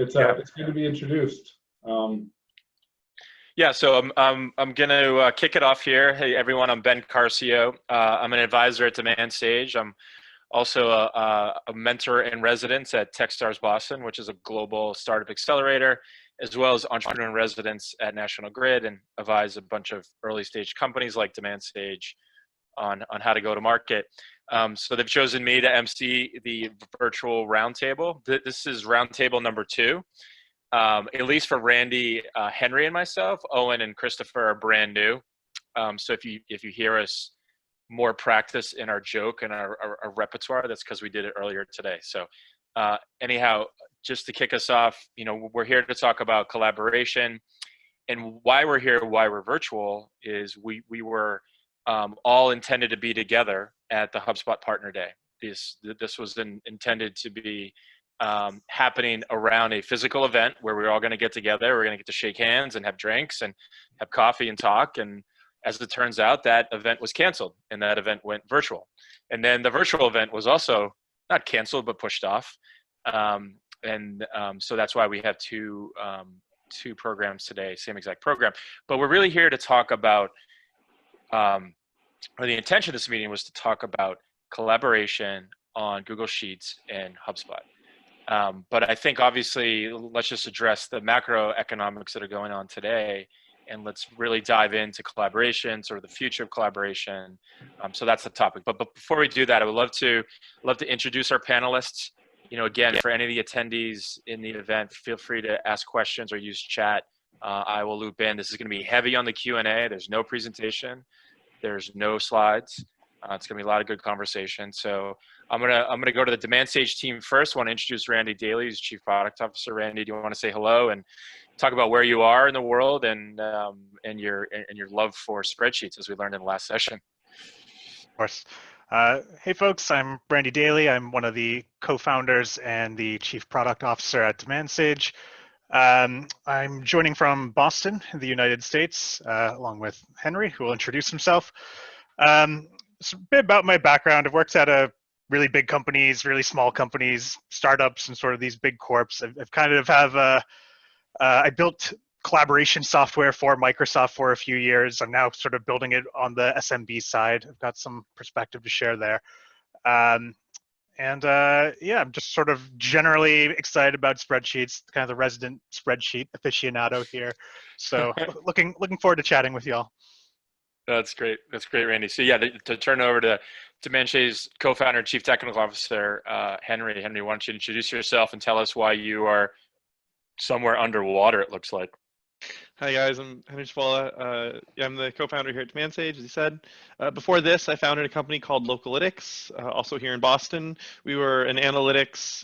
It's good to be introduced. Yeah, so I'm gonna kick it off here. Hey everyone, I'm Ben Carcio. I'm an advisor at Demand Stage. I'm also a mentor in residence at Techstars Boston, which is a global startup accelerator, as well as entrepreneur in residence at National Grid, and advise a bunch of early stage companies like Demand Stage on how to go to market. So they've chosen me to MC the virtual roundtable. This is roundtable number 2. At least for Randy, Henry, and myself. Owen and Christopher are brand new. So if you hear us more practice in our joke and our repertoire, that's because we did it earlier today. So anyhow, just to kick us off, we're here to talk about collaboration, and why we're here, why we're virtual, is we were all intended to be together at the HubSpot Partner Day. This was intended to be happening around a physical event where we're all going to get together. We're going to get to shake hands and have drinks and have coffee and talk. And as it turns out, that event was canceled, and that event went virtual. And then the virtual event was also not canceled, but pushed off. So that's why we have two programs today, same exact program. But we're really here to talk about, or the intention of this meeting was to talk about collaboration on Google Sheets and HubSpot. But I think obviously let's just address the macroeconomics that are going on today, and let's really dive into collaboration, sort of the future of collaboration. So that's the topic. But before we do that, I would love to introduce our panelists. Again, for any of the attendees in the event, feel free to ask questions or use chat. I will loop in. This is going to be heavy on the Q&A. There's no presentation. There's no slides. It's going to be a lot of good conversation. So I'm gonna go to the Demand Stage team first. I want to introduce Randy Dailey, who's Chief Product Officer. Randy, do you want to say hello and talk about where you are in the world and your love for spreadsheets, as we learned in the last session? Of course. Hey folks, I'm Randy Dailey. I'm one of the co-founders and the Chief Product Officer at Demand Stage. I'm joining from Boston, in the United States, along with Henry, who will introduce himself. So a bit about my background. I've worked at really big companies, really small companies, startups, and sort of these big corps. I've kind of I built collaboration software for Microsoft for a few years. I'm now sort of building it on the SMB side. I've got some perspective to share there. Yeah, I'm just sort of generally excited about spreadsheets, kind of the resident spreadsheet aficionado here. So looking forward to chatting with y'all. That's great. That's great, Randy. So yeah, to turn over to Demand Stage's co-founder and chief technical officer, Henry. Henry, why don't you introduce yourself and tell us why you are somewhere underwater, it looks like. Hi guys, I'm Henry Cipolla. I'm the co-founder here at Demand Stage, as you said. Before this, I founded a company called Localytics, also here in Boston. We were an analytics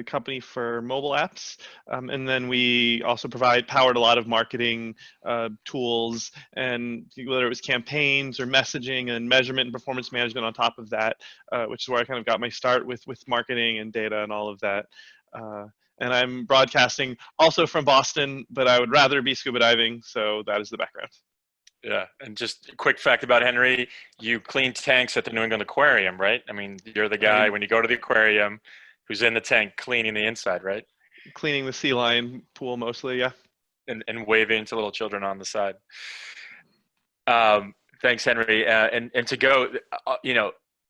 company for mobile apps, and then we also powered a lot of marketing tools, and whether it was campaigns or messaging and measurement and performance management on top of that, which is where I kind of got my start with marketing and data and all of that. And I'm broadcasting also from Boston, but I would rather be scuba diving, so that is the background. Yeah, and just a quick fact about Henry, you clean tanks at the New England Aquarium, right? I mean, you're the guy, when you go to the aquarium, who's in the tank cleaning the inside, right? Cleaning the sea lion pool mostly, yeah. And waving to little children on the side. Thanks, Henry. And to go,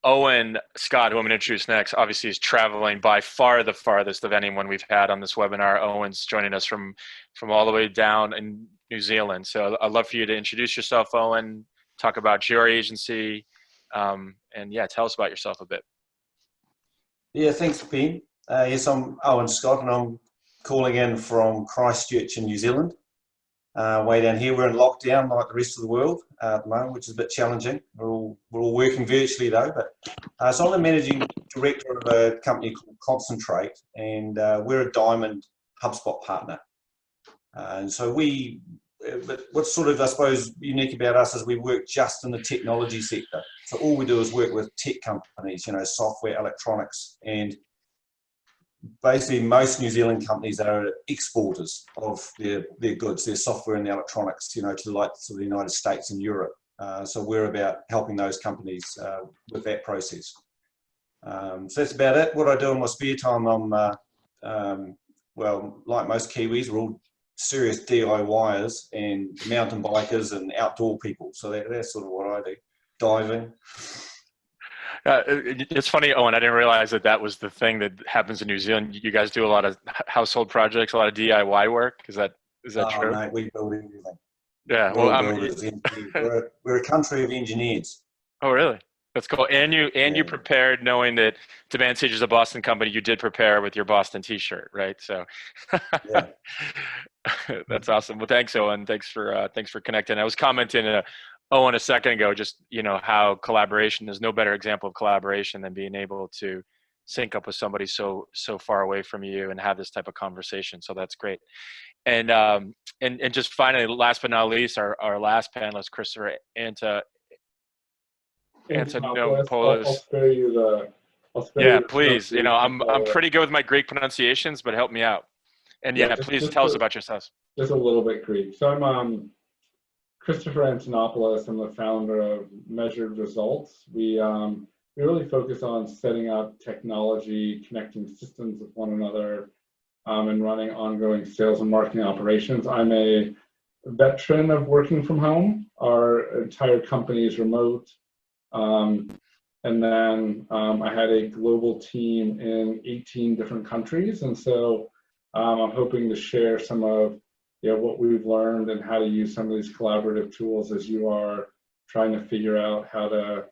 Owen Scott, who I'm going to introduce next, obviously is traveling by far the farthest of anyone we've had on this webinar. Owen's joining us from all the way down in New Zealand. So I'd love for you to introduce yourself, Owen, talk about your agency, and yeah, tell us about yourself a bit. Yeah, thanks, Ben. Yes, I'm Owen Scott, and I'm calling in from Christchurch in New Zealand. Way down here, we're in lockdown like the rest of the world at the moment, which is a bit challenging. We're all working virtually though. But so I'm the managing director of a company called Concentrate, and we're a Diamond HubSpot partner. And so but what's sort of, I suppose, unique about us is we work just in the technology sector. So all we do is work with tech companies, software, electronics, and basically most New Zealand companies are exporters of their goods, their software and their electronics, to the likes of the United States and Europe. So we're about helping those companies with that process. So that's about it. What I do in my spare time, I'm well, like most Kiwis, we're all serious DIYers and mountain bikers and outdoor people. So that's sort of what I do. Diving. It's funny, Owen, I didn't realize that was the thing that happens in New Zealand. You guys do a lot of household projects, a lot of DIY work. Is that true? No, we build everything. Yeah. We're all builders. We're a country of engineers. Oh, really? That's cool. And you prepared, knowing that Demand Sage is a Boston company. You did prepare with your Boston T-shirt, right? So Yeah. That's awesome. Well, thanks, Owen. Thanks for connecting. I was commenting to Owen a second ago, just how collaboration. There's no better example of collaboration than being able to sync up with somebody so far away from you and have this type of conversation. So that's great. And just finally, last but not least, our last panelist, Christopher Antonopoulos. I'll spare you the. Yeah, please. I'm pretty good with my Greek pronunciations, but help me out. And please tell us about yourselves. Just a little bit Greek. So I'm Christopher Antonopoulos. I'm the founder of Measured Results. We really focus on setting up technology, connecting systems with one another, and running ongoing sales and marketing operations. I'm a veteran of working from home. Our entire company is remote. And then I had a global team in 18 different countries. And so I'm hoping to share some of what we've learned and how to use some of these collaborative tools as you are trying to figure out how to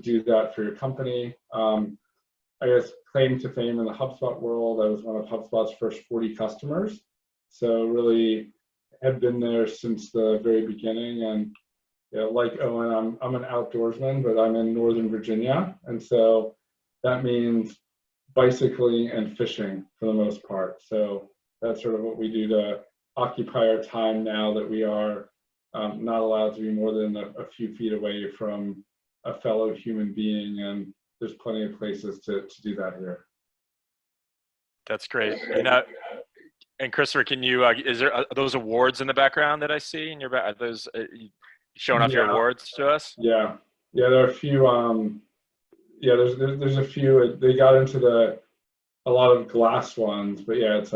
do that for your company. I guess claim to fame in the HubSpot world, I was one of HubSpot's first 40 customers. So really have been there since the very beginning. And like Owen, I'm an outdoorsman, but I'm in Northern Virginia. And so that means bicycling and fishing for the most part. So that's sort of what we do to occupy our time now that we are not allowed to be more than a few feet away from a fellow human being. And there's plenty of places to do that here. That's great. And Christopher, can you, is there those awards in the background that I see in your back? Are those showing off your awards to us? Yeah, there are a few. There's a few. They got into a lot of glass ones, but it's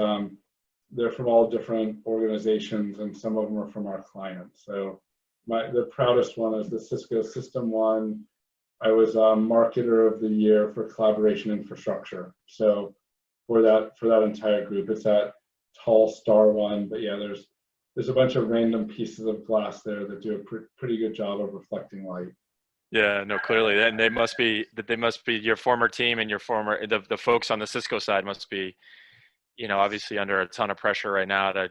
they're from all different organizations, and some of them are from our clients. So the proudest one is the Cisco System one. I was Marketer of the Year for Collaboration Infrastructure. So for that entire group, it's that tall star one. But there's a bunch of random pieces of glass there that do a pretty good job of reflecting light. Yeah, no, clearly, and they must be your former team and the folks on the Cisco side must be, obviously under a ton of pressure right now to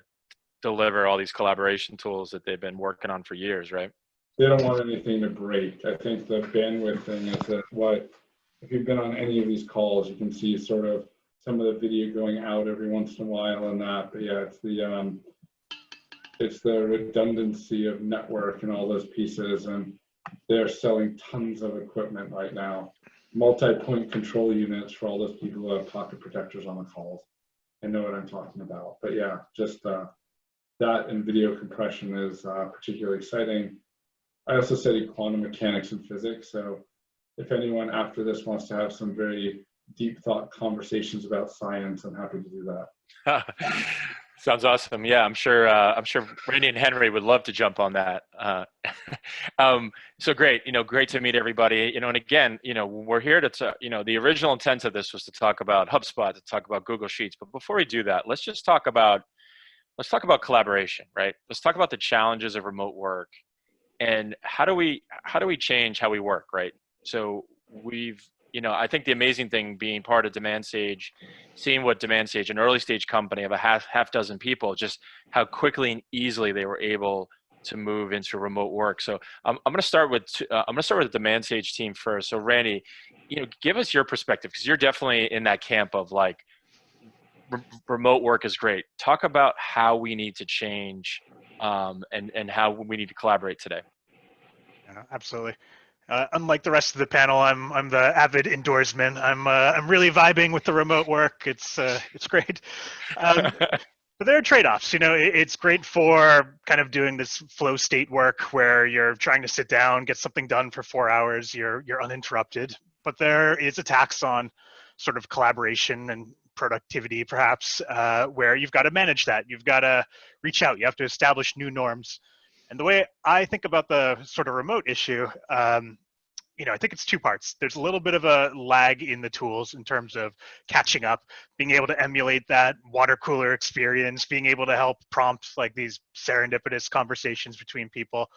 deliver all these collaboration tools that they've been working on for years, right? They don't want anything to break. I think the bandwidth thing is that if you've been on any of these calls, you can see sort of some of the video going out every once in a while and that. But it's the redundancy of network and all those pieces, and they're selling tons of equipment right now. Multi-point control units for all those people who have pocket protectors on the calls. I know what I'm talking about. But just that and video compression is particularly exciting. I also study quantum mechanics and physics, so if anyone after this wants to have some very deep thought conversations about science, I'm happy to do that. Sounds awesome. Yeah, I'm sure Randy and Henry would love to jump on that. So great, great to meet everybody. And again, we're here to the original intent of this was to talk about HubSpot, to talk about Google Sheets. But before we do that, let's talk about collaboration, right? Let's talk about the challenges of remote work and how do we change how we work, right? So I think the amazing thing being part of Demand Sage, seeing what Demand Sage, an early stage company of a half dozen people, just how quickly and easily they were able to move into remote work. So I'm going to start with the Demand Sage team first. So Randy, give us your perspective, because you're definitely in that camp of like remote work is great. Talk about how we need to change and how we need to collaborate today. Yeah, absolutely. Unlike the rest of the panel, I'm the avid indoorsman. I'm really vibing with the remote work. It's great. But there are trade-offs. It's great for kind of doing this flow state work where you're trying to sit down, get something done for 4 hours. You're uninterrupted. But there is a tax on sort of collaboration and productivity, perhaps, where you've got to manage that. You've got to reach out. You have to establish new norms. And the way I think about the sort of remote issue, I think it's two parts. There's a little bit of a lag in the tools in terms of catching up, being able to emulate that water cooler experience, being able to help prompt like these serendipitous conversations between people.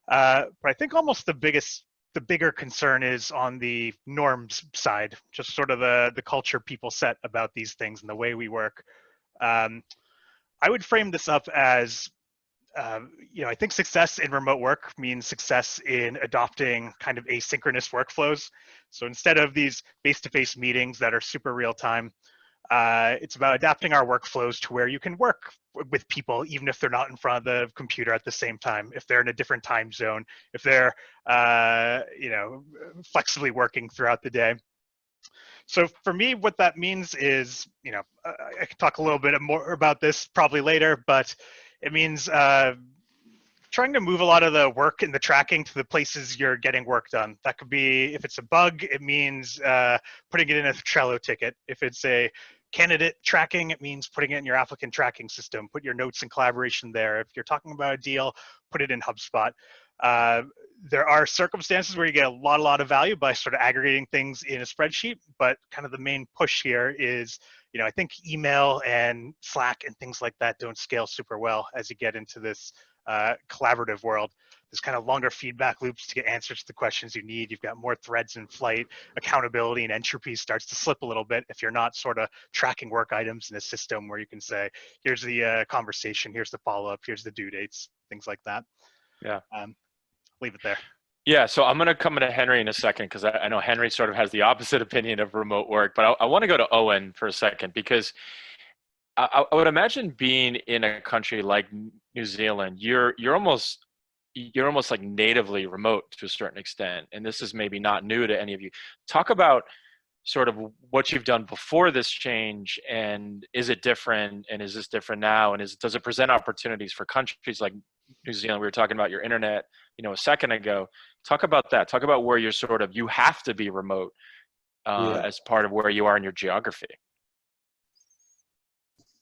But I think almost the bigger concern is on the norms side, just sort of the culture people set about these things and the way we work. I would frame this up as I think success in remote work means success in adopting kind of asynchronous workflows. So instead of these face-to-face meetings that are super real time, it's about adapting our workflows to where you can work with people, even if they're not in front of the computer at the same time, if they're in a different time zone, if they're, flexibly working throughout the day. So for me, what that means is, I can talk a little bit more about this probably later, but it means trying to move a lot of the work and the tracking to the places you're getting work done. That could be, if it's a bug, it means putting it in a Trello ticket. If it's a candidate tracking, it means putting it in your applicant tracking system. Put your notes and collaboration there. If you're talking about a deal, put it in HubSpot. There are circumstances where you get a lot of value by sort of aggregating things in a spreadsheet, but kind of the main push here is, I think email and Slack and things like that don't scale super well as you get into this collaborative world. There's kind of longer feedback loops to get answers to the questions you need. You've got more threads in flight. Accountability and entropy starts to slip a little bit if you're not sort of tracking work items in a system where you can say, here's the conversation, here's the follow-up, here's the due dates, things like that. Yeah. Leave it there. Yeah, so I'm going to come to Henry in a second because I know Henry sort of has the opposite opinion of remote work, but I want to go to Owen for a second because I would imagine being in a country like New Zealand, you're almost like natively remote to a certain extent, and this is maybe not new to any of you. Talk about sort of what you've done before this change, and is it different, and is this different now, and does it present opportunities for countries like New Zealand? We were talking about your internet, a second ago. Talk about that. Talk about where you have to be remote as part of where you are in your geography.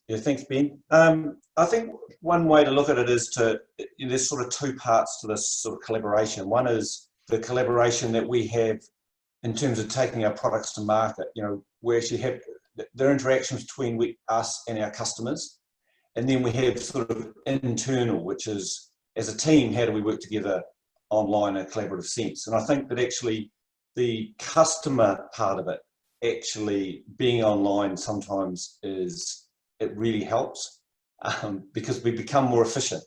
Yeah, thanks, Ben. I think one way to look at it is there's sort of two parts to this sort of collaboration. One is the collaboration that we have in terms of taking our products to market. We actually have the interactions between us and our customers. And then we have sort of internal, which is, as a team, how do we work together online in a collaborative sense? And I think that actually the customer part of it, actually being online sometimes it really helps because we become more efficient.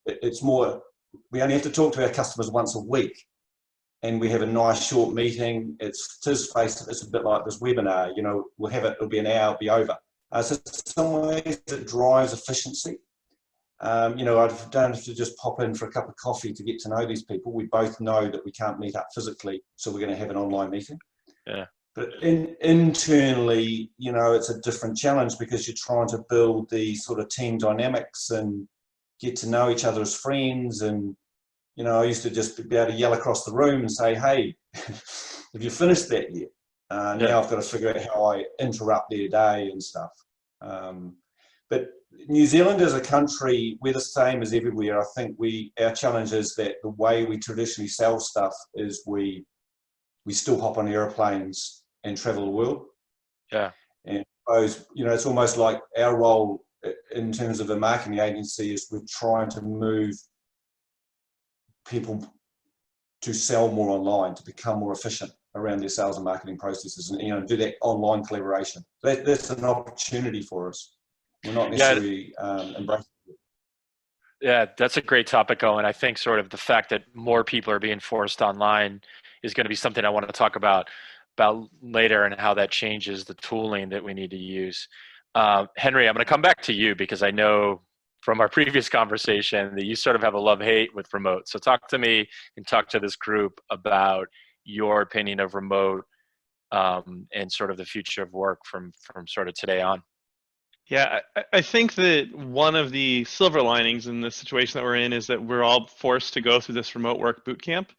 It's more, we only have to talk to our customers once a week and we have a nice short meeting. It's a bit like this webinar, we'll have it, it'll be an hour, it'll be over. So in some ways it drives efficiency. I don't have to just pop in for a cup of coffee to get to know these people. We both know that we can't meet up physically, so we're going to have an online meeting. Yeah. But internally, it's a different challenge because you're trying to build the sort of team dynamics and get to know each other as friends. And, I used to just be able to yell across the room and say, hey, have you finished that yet? Now I've got to figure out how I interrupt their day and stuff. But New Zealand as a country, we're the same as everywhere. I think our challenge is that the way we traditionally sell stuff is we still hop on airplanes and travel the world. Yeah. And I suppose, it's almost like our role in terms of a marketing agency is we're trying to move people to sell more online, to become more efficient around their sales and marketing processes, and do that online collaboration. That's an opportunity for us. We're not necessarily embracing it. Yeah, that's a great topic, Owen. I think sort of the fact that more people are being forced online is going to be something I want to talk about later, and how that changes the tooling that we need to use. Henry, I'm going to come back to you because I know from our previous conversation that you sort of have a love-hate with remote. So talk to me and talk to this group about your opinion of remote and sort of the future of work from sort of today on. Yeah, I think that one of the silver linings in the situation that we're in is that we're all forced to go through this remote work boot camp.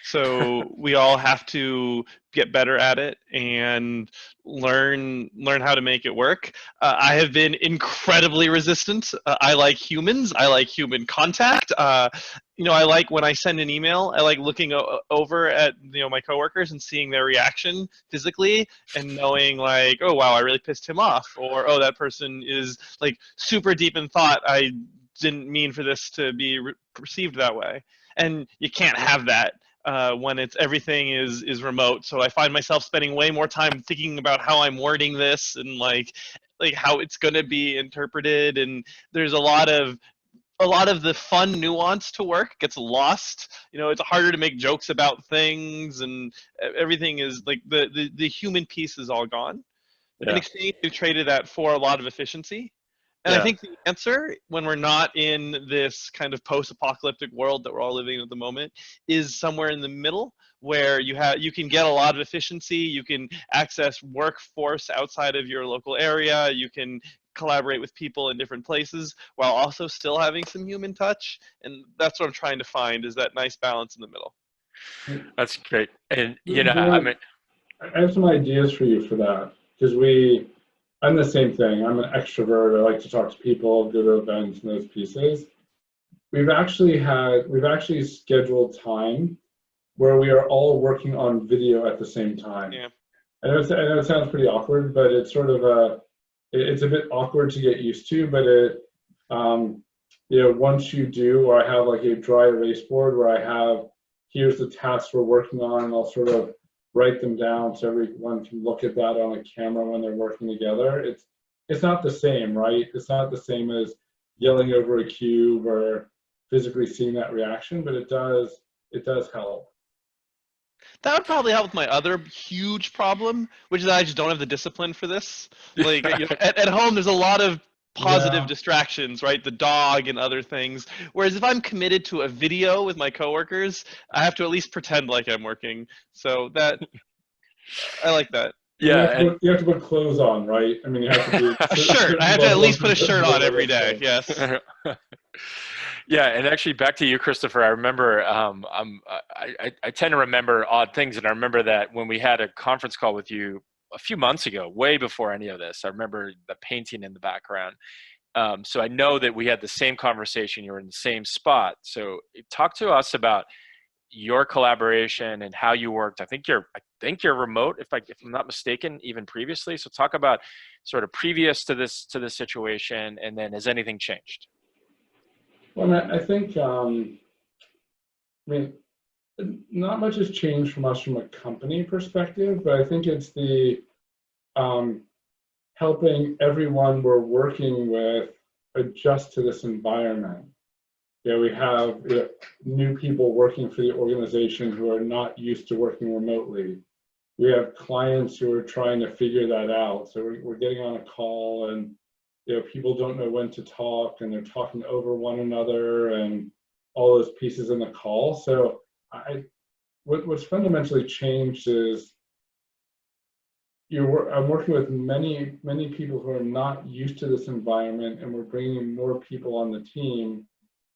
So we all have to get better at it and learn how to make it work. I have been incredibly resistant. I like humans. I like human contact. I like when I send an email, I like looking over at my coworkers and seeing their reaction physically and knowing like, oh wow, I really pissed him off, or oh, that person is like super deep in thought. I didn't mean for this to be perceived that way, and you can't have that when everything is remote. So I find myself spending way more time thinking about how I'm wording this and like how it's going to be interpreted. And there's a lot of the fun nuance to work gets lost. It's harder to make jokes about things, and everything is like the human piece is all gone. In Yeah. exchange, we've traded that for a lot of efficiency. And I Yeah. think the answer, when we're not in this kind of post-apocalyptic world that we're all living in at the moment, is somewhere in the middle, where you can get a lot of efficiency, you can access workforce outside of your local area, you can collaborate with people in different places while also still having some human touch. And that's what I'm trying to find, is that nice balance in the middle. That's great. And I have some ideas for you for that, because I'm the same thing. I'm an extrovert. I like to talk to people, go to events and those pieces. We've actually scheduled time where we are all working on video at the same time. Yeah. I know it sounds pretty awkward, but it's sort of it's a bit awkward to get used to, but once you do, or I have like a dry erase board where I have, here's the tasks we're working on, and I'll sort of write them down so everyone can look at that on a camera when they're working together. It's not the same, right? It's not the same as yelling over a cube or physically seeing that reaction, but it does help. That would probably help with my other huge problem, which is I just don't have the discipline for this. Like at home, there's a lot of positive distractions, right? The dog and other things. Whereas if I'm committed to a video with my coworkers, I have to at least pretend like I'm working. So that I like that. Yeah, you have to put clothes on, right? I mean, you have to be a shirt. I have to at least put a shirt on every day. Yes. Yeah, and actually, back to you, Christopher. I remember I tend to remember odd things, and I remember that when we had a conference call with you a few months ago, way before any of this, I remember the painting in the background. So I know that we had the same conversation. You were in the same spot. So talk to us about your collaboration and how you worked. I think you're remote, if I'm not mistaken, even previously. So talk about sort of previous to this situation, and then has anything changed? Well, I think not much has changed from us from a company perspective, but I think it's the helping everyone we're working with adjust to this environment. We have new people working for the organization who are not used to working remotely. We have clients who are trying to figure that out. So we're getting on a call, and people don't know when to talk, and they're talking over one another, and all those pieces in the call. So what's fundamentally changed is I'm working with many people who are not used to this environment, and we're bringing more people on the team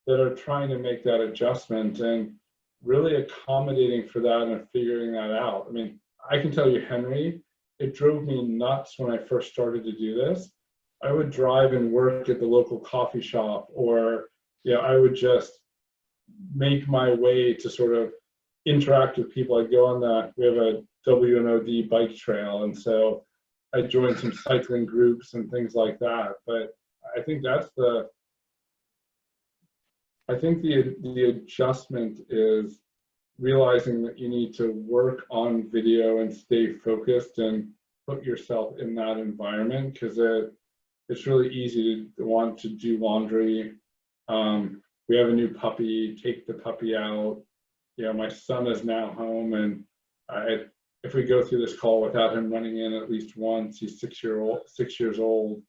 that are trying to make that adjustment and really accommodating for that and figuring that out. I mean, I can tell you, Henry, it drove me nuts when I first started to do this. I would drive and work at the local coffee shop, or I would just make my way to sort of interact with people. I'd go on we have a WNOD bike trail, and so I joined some cycling groups and things like that. But I think the adjustment is realizing that you need to work on video and stay focused and put yourself in that environment, because it's really easy to want to do laundry. We have a new puppy, take the puppy out. My son is now home, and if we go through this call without him running in at least once, he's 6 years old.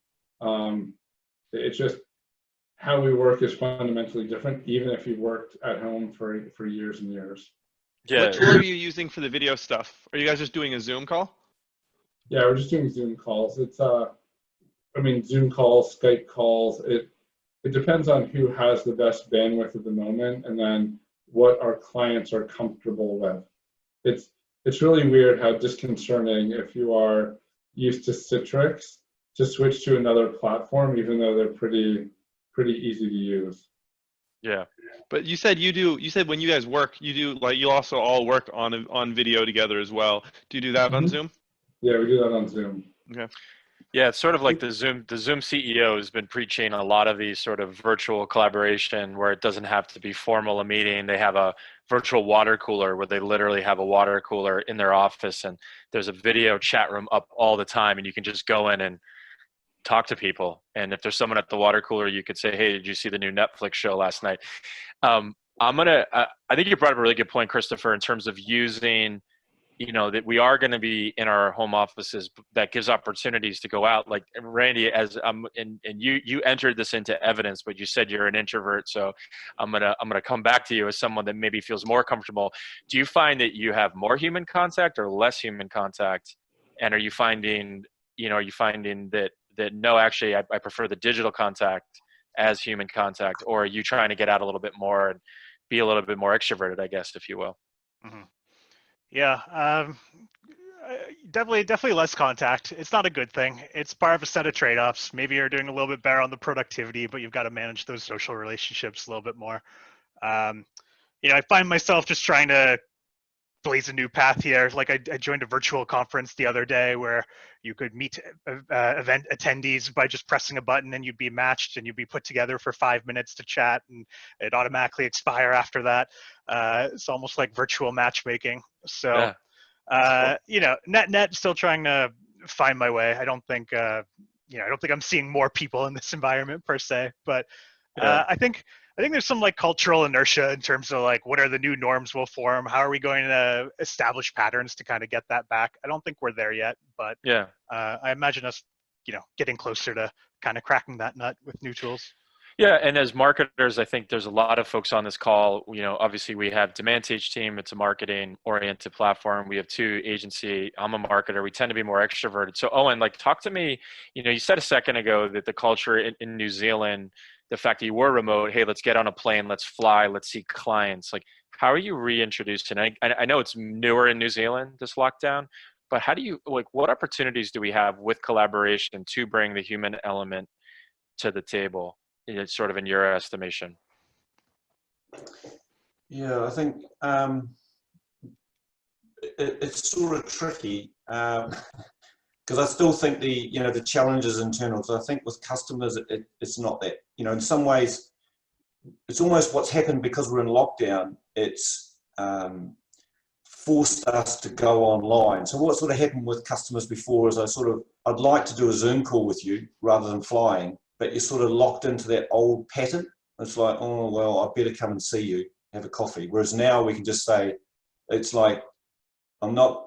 It's just how we work is fundamentally different, even if you worked at home for years and years. Yeah. What tool are you using for the video stuff? Are you guys just doing a Zoom call? Yeah, we're just doing Zoom calls. It's I mean, Zoom calls, Skype calls, it depends on who has the best bandwidth at the moment, and then what our clients are comfortable with. It's really weird how disconcerting, if you are used to Citrix, to switch to another platform, even though they're pretty easy to use. Yeah. But you said when you guys work, you do, like, you also all work on video together as well. Do you do that on Zoom? Yeah, we do that on Zoom. Okay. Yeah, it's sort of like the Zoom CEO has been preaching a lot of these sort of virtual collaboration where it doesn't have to be formal a meeting. They have a virtual water cooler where they literally have a water cooler in their office, and there's a video chat room up all the time, and you can just go in and talk to people. And if there's someone at the water cooler, you could say, hey, did you see the new Netflix show last night? I think you brought up a really good point, Christopher, in terms of using, that we are going to be in our home offices. That gives opportunities to go out. Like Randy, and you entered this into evidence, but you said you're an introvert. So I'm gonna come back to you as someone that maybe feels more comfortable. Do you find that you have more human contact or less human contact? And are you finding that no, actually, I prefer the digital contact as human contact, or are you trying to get out a little bit more and be a little bit more extroverted, I guess, if you will? Mm-hmm. Yeah, definitely less contact. It's not a good thing. It's part of a set of trade-offs. Maybe you're doing a little bit better on the productivity, but you've got to manage those social relationships a little bit more. I find myself just trying to blaze a new path here. Like I joined a virtual conference the other day where you could meet event attendees by just pressing a button, and you'd be matched and you'd be put together for 5 minutes to chat, and it'd automatically expire after that. It's almost like virtual matchmaking. So, yeah. net still trying to find my way. I don't think I'm seeing more people in this environment per se, but I think there's some like cultural inertia in terms of like what are the new norms we'll form. How are we going to establish patterns to kind of get that back? I don't think we're there yet, but yeah, I imagine us, getting closer to kind of cracking that nut with new tools. Yeah, and as marketers, I think there's a lot of folks on this call. Obviously we have DemandSage team. It's a marketing-oriented platform. We have 2 agency. I'm a marketer. We tend to be more extroverted. So Owen, talk to me. You said a second ago that the culture in New Zealand, the fact that you were remote, hey, let's get on a plane, let's fly, let's see clients. How are you reintroducing? I know it's newer in New Zealand, this lockdown, but how do you, what opportunities do we have with collaboration to bring the human element to the table? Sort of in your estimation? Yeah, I think it's sort of tricky because I still think the challenge is internal. So I think with customers, it's not that. In some ways, it's almost what's happened because we're in lockdown. It's forced us to go online. So what sort of happened with customers before is I'd like to do a Zoom call with you rather than flying, but you're sort of locked into that old pattern. It's like, oh, well, I better come and see you, have a coffee. Whereas now we can just say, it's like, I'm not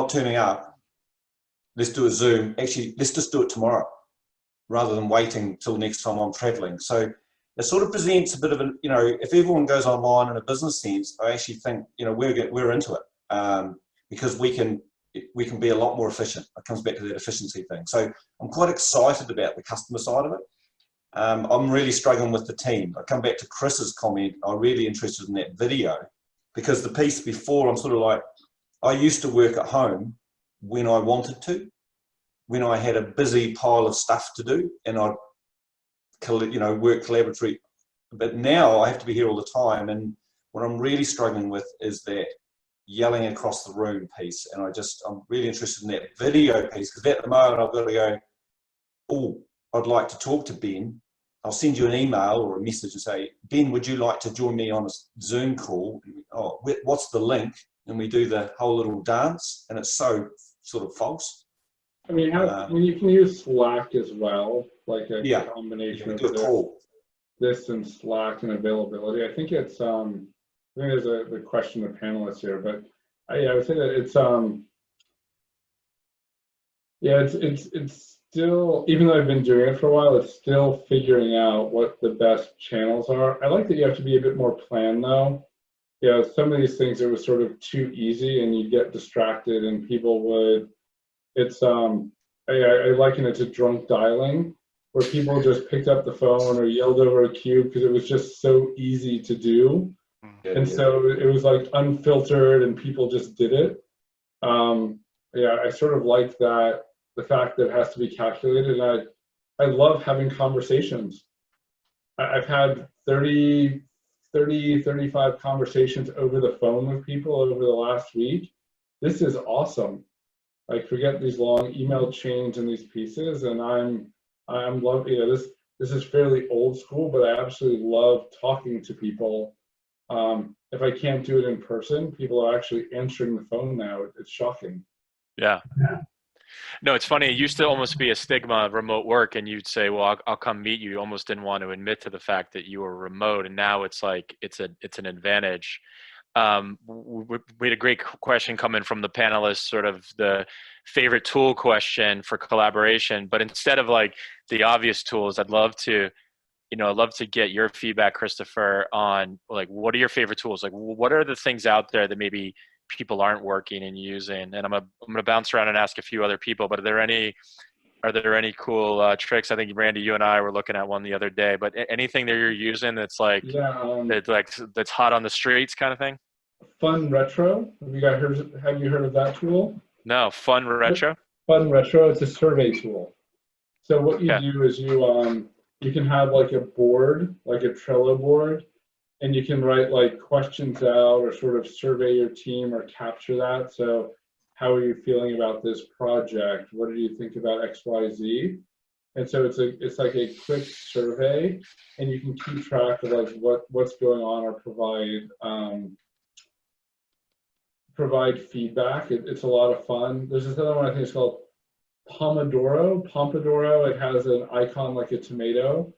turning up. Let's do a Zoom. Actually, let's just do it tomorrow rather than waiting till next time I'm traveling. So it sort of presents a bit of if everyone goes online in a business sense, I actually think, we're into it because we can be a lot more efficient. It comes back to that efficiency thing. So I'm quite excited about the customer side of it. I'm really struggling with the team. I come back to Chris's comment. I'm really interested in that video because the piece before, I'm sort of like, I used to work at home when I wanted to, when I had a busy pile of stuff to do, and I'd work collaboratively. But now I have to be here all the time, and what I'm really struggling with is that yelling across the room piece, and I'm really interested in that video piece because at the moment I've got to go, oh, I'd like to talk to Ben. I'll send you an email or a message and say, Ben, would you like to join me on a Zoom call? Oh, what's the link? And we do the whole little dance, and it's so sort of false. I mean, you can use Slack as well, like a combination of this and Slack and availability. I think it's I think there's the question of panelists here, but I would say that it's still, even though I've been doing it for a while, it's still figuring out what the best channels are. I like that you have to be a bit more planned though. Some of these things, it was sort of too easy and you get distracted and people would, I I liken it to drunk dialing, where people just picked up the phone or yelled over a queue because it was just so easy to do. And so it was like unfiltered and people just did it. Yeah, I sort of like that, the fact that it has to be calculated. And I love having conversations. I've had 35 conversations over the phone with people over the last week. This is awesome. Like, forget these long email chains and these pieces. And I'm loving, you know, this is fairly old school, but I absolutely love talking to people. If I can't do it in person, people are actually answering the phone now. It's shocking. Yeah. No, it's funny. It used to almost be a stigma of remote work, and you'd say, well, I'll come meet you. You almost didn't want to admit to the fact that you were remote. And now it's like, it's an advantage. We had a great question coming from the panelists, sort of the favorite tool question for collaboration. But instead of like the obvious tools, I'd love to get your feedback, Christopher, on like, what are your favorite tools? Like, what are the things out there that maybe people aren't working and using? And I'm gonna bounce around and ask a few other people, but are there any cool tricks? I think, Randy, you and I were looking at one the other day, but anything that you're using that's like, that's hot on the streets kind of thing? Fun Retro. Have you heard of that tool? No. Fun Retro? Fun Retro, it's a survey tool. So what you do is you can have like a board, like a Trello board, and you can write like questions out or sort of survey your team or capture that. So how are you feeling about this project? What do you think about XYZ? And so it's like a quick survey, and you can keep track of like what's going on or provide feedback. It's a lot of fun. There's this other one, I think it's called Pomodoro. It has an icon like a tomato.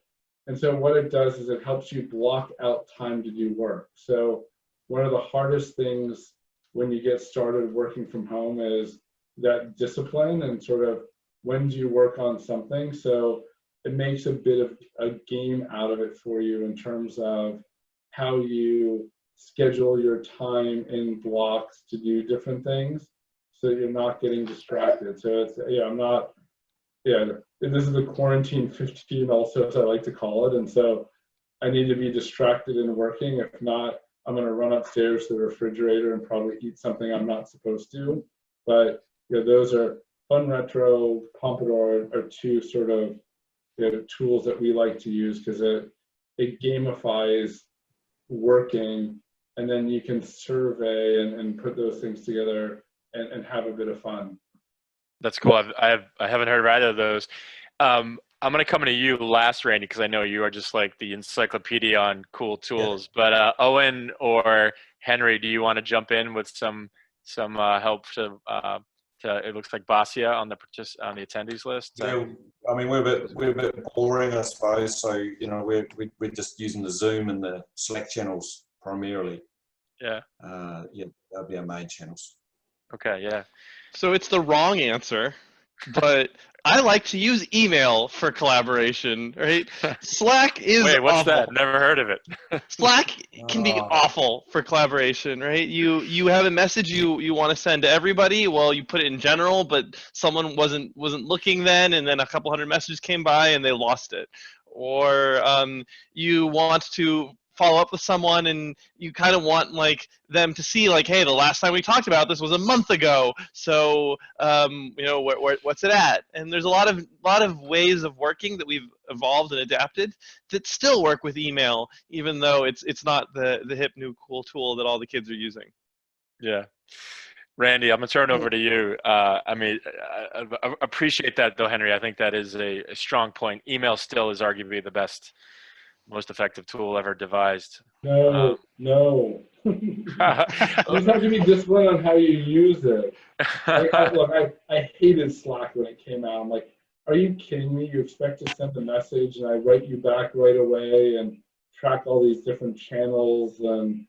And so what it does is it helps you block out time to do work. So one of the hardest things when you get started working from home is that discipline and sort of when do you work on something. So it makes a bit of a game out of it for you in terms of how you schedule your time in blocks to do different things, so you're not getting distracted. So it's, this is the quarantine 15 also, as I like to call it. And so I need to be distracted in working. If not, I'm going to run upstairs to the refrigerator and probably eat something I'm not supposed to. But those are Fun Retro, Pomodoro are two sort of tools that we like to use because it gamifies working, and then you can survey and put those things together and have a bit of fun. That's cool. I haven't heard of either of those. I'm going to come to you last, Randy, because I know you are just like the encyclopedia on cool tools. Yeah. But Owen or Henry, do you want to jump in with some help to it looks like Basia on the attendees list? Yeah, I mean we're a bit boring, I suppose. So we're just using the Zoom and the Slack channels primarily. Yeah. That'll be our main channels. Okay. Yeah. So it's the wrong answer, but I like to use email for collaboration, right? Slack is Wait, what's awful. that? Never heard of it. Slack can be awful for collaboration, right? You have a message you want to send to everybody. Well, you put it in general, but someone wasn't looking then, and then a couple hundred messages came by and they lost it. Or you want to follow up with someone and you kind of want like them to see like, hey, the last time we talked about this was a month ago, so what's it at? And there's a lot of ways of working that we've evolved and adapted that still work with email, even though it's not the hip new cool tool that all the kids are using. Yeah. Randy, I'm gonna turn over to you. I appreciate that though, Henry. I think that is a strong point. Email still is arguably the best, most effective tool ever devised. No. You just have to be disciplined on how you use it. I hated Slack when it came out. I'm like, are you kidding me? You expect to send a message and I write you back right away and track all these different channels, and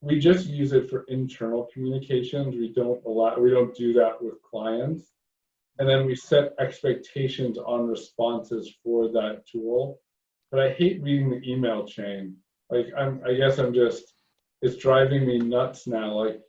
we just use it for internal communications. We don't do that with clients. And then we set expectations on responses for that tool. But I hate reading the email chain. Like it's driving me nuts now. Like,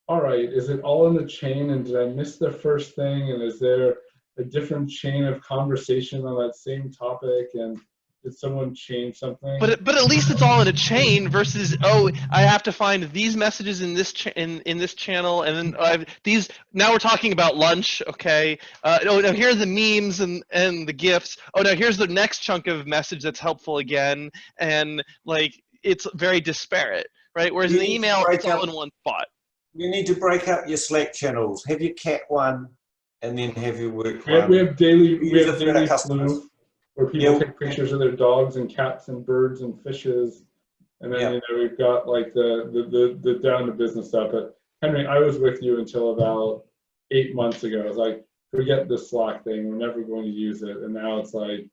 all right, is it all in the chain? And did I miss the first thing? And is there a different chain of conversation on that same topic, and did someone change something? But at least it's all in a chain versus, oh, I have to find these messages in this in this channel, and then I have these. Now we're talking about lunch, okay? Oh, now here are the memes and the gifs. Oh, now here's the next chunk of message that's helpful again, and like it's very disparate, right? Whereas in the email, it's all in one spot. You need to break up your Slack channels. Have your cat one, and then have your work one. We have daily customers. flu, where people take pictures of their dogs and cats and birds and fishes, and then you know, we've got like the down to business stuff. But Henry, I was with you until about 8 months ago. I was like, forget this Slack thing. We're never going to use it. And now it's like,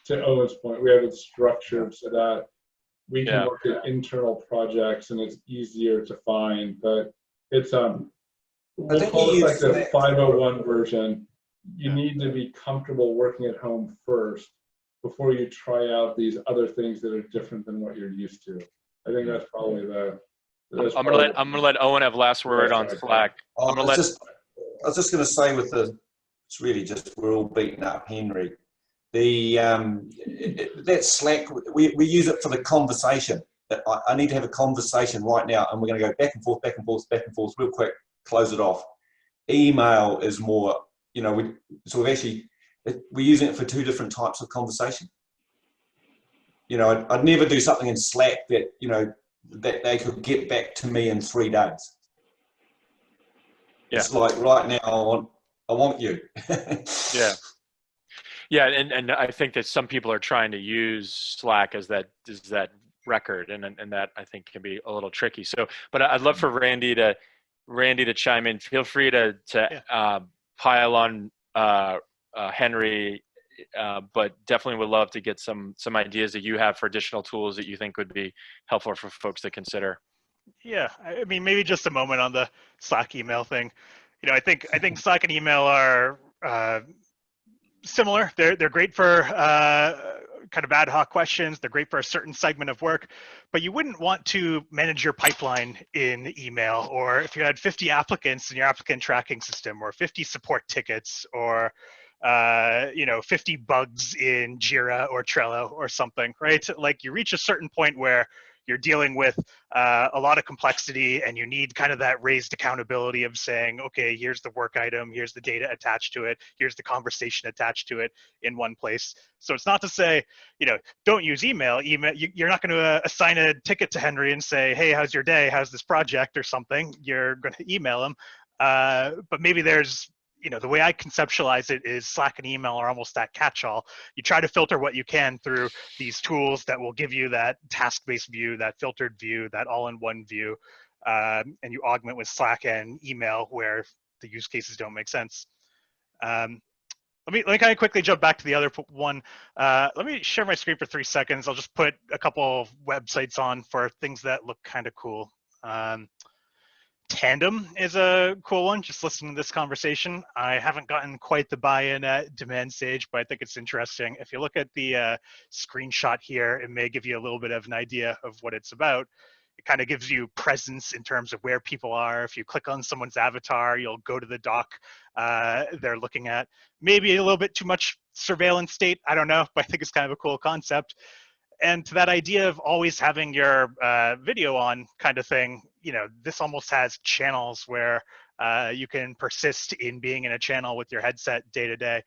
to Owen's point, we have it structured so that we can look at internal projects and it's easier to find. But it's we'll call it like the 501 version. You need to be comfortable working at home first before you try out these other things that are different than what you're used to. I think that's probably I'm gonna let Owen have last word on Slack. I was just gonna say it's really just, we're all beating up Henry. That Slack, we use it for the conversation. I need to have a conversation right now, and we're gonna go back and forth, back and forth, back and forth, real quick, close it off. Email is more, you know, we're using it for two different types of conversation. You know, I'd never do something in Slack that, you know, that they could get back to me in 3 days. It's like, right now, I want you. And I think that some people are trying to use Slack as that record, and that I think can be a little tricky. So, but I'd love for Randy to chime in. Feel free to pile on Henry, but definitely would love to get some ideas that you have for additional tools that you think would be helpful for folks to consider. Yeah, I mean, maybe just a moment on the Slack email thing. You know, I think Slack and email are similar. They're great for kind of ad hoc questions. They're great for a certain segment of work, but you wouldn't want to manage your pipeline in email, or if you had 50 applicants in your applicant tracking system, or 50 support tickets, or 50 bugs in Jira or Trello or something, right? Like, you reach a certain point where you're dealing with a lot of complexity, and you need kind of that raised accountability of saying, okay, here's the work item, here's the data attached to it, here's the conversation attached to it in one place. So it's not to say, you know, don't use email. You're not going to assign a ticket to Henry and say, hey, how's your day? How's this project or something? You're going to email him. But maybe there's, you know, the way I conceptualize it is Slack and email are almost that catch-all. You try to filter what you can through these tools that will give you that task-based view, that filtered view, that all-in-one view, and you augment with Slack and email where the use cases don't make sense. Let me kind of quickly jump back to the other one. Let me share my screen for 3 seconds. I'll just put a couple of websites on for things that look kind of cool. Tandem is a cool one, just listening to this conversation. I haven't gotten quite the buy-in at Demand Sage, but I think it's interesting. If you look at the screenshot here, it may give you a little bit of an idea of what it's about. It kind of gives you presence in terms of where people are. If you click on someone's avatar, you'll go to the doc they're looking at. Maybe a little bit too much surveillance state, I don't know, but I think it's kind of a cool concept. And to that idea of always having your video on kind of thing, you know, this almost has channels where you can persist in being in a channel with your headset day to day.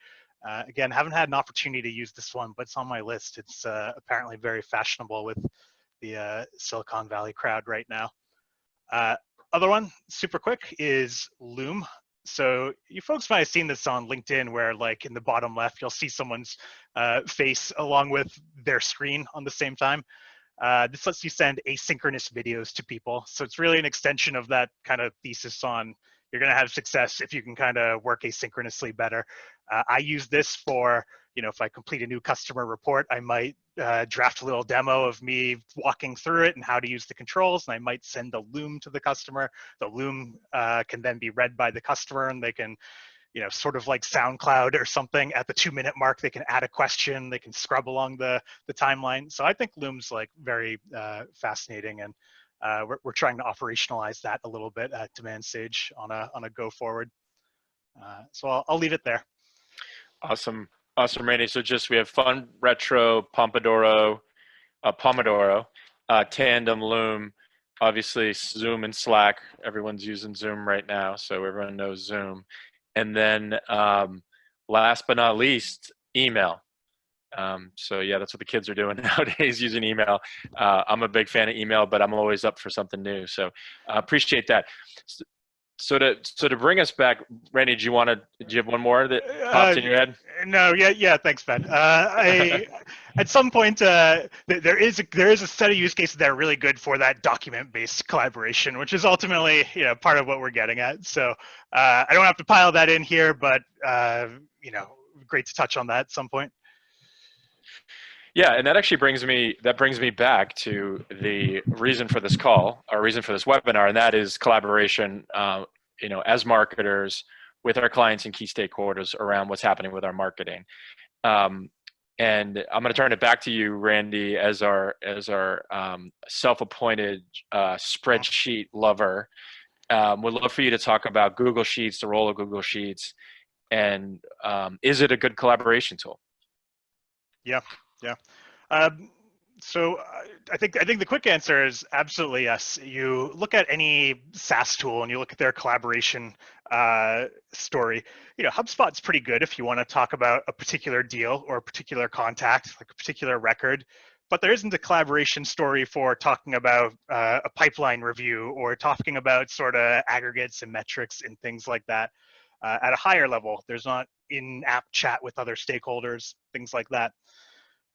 Again, haven't had an opportunity to use this one, but it's on my list. It's apparently very fashionable with the Silicon Valley crowd right now. Other one, super quick, is Loom. So you folks might have seen this on LinkedIn, where like in the bottom left, you'll see someone's face along with their screen on the same time. This lets you send asynchronous videos to people. So it's really an extension of that kind of thesis on you're going to have success if you can kind of work asynchronously better. I use this for, you know, if I complete a new customer report, I might draft a little demo of me walking through it and how to use the controls, and I might send the Loom to the customer. The Loom can then be read by the customer, and they can, you know, sort of like SoundCloud or something, at the 2-minute mark, they can add a question, they can scrub along the timeline. So I think Loom's like very fascinating, and we're trying to operationalize that a little bit at Demand Sage on a go forward. So I'll leave it there. Awesome. Awesome, Randy. So just we have Fun, Retro, Pomodoro, Tandem, Loom, obviously Zoom and Slack. Everyone's using Zoom right now, so everyone knows Zoom. And then last but not least, email. So yeah, that's what the kids are doing nowadays, using email. I'm a big fan of email, but I'm always up for something new. So appreciate that. So to bring us back, Randy, do you have one more that popped in your head? No, yeah, thanks, Ben. At some point, there is a set of use cases that are really good for that document-based collaboration, which is ultimately, part of what we're getting at. So I don't have to pile that in here, but great to touch on that at some point. Yeah, and that actually brings me back to the reason for this call, or reason for this webinar, and that is collaboration. As marketers with our clients and key stakeholders around what's happening with our marketing. And I'm going to turn it back to you, Randy, as our self-appointed spreadsheet lover. Would love for you to talk about Google Sheets, the role of Google Sheets, and is it a good collaboration tool? Yeah. So I think the quick answer is absolutely yes. You look at any SaaS tool and you look at their collaboration story. HubSpot's pretty good if you want to talk about a particular deal or a particular contact, like a particular record. But there isn't a collaboration story for talking about a pipeline review or talking about sort of aggregates and metrics and things like that. At a higher level, there's not in-app chat with other stakeholders, things like that.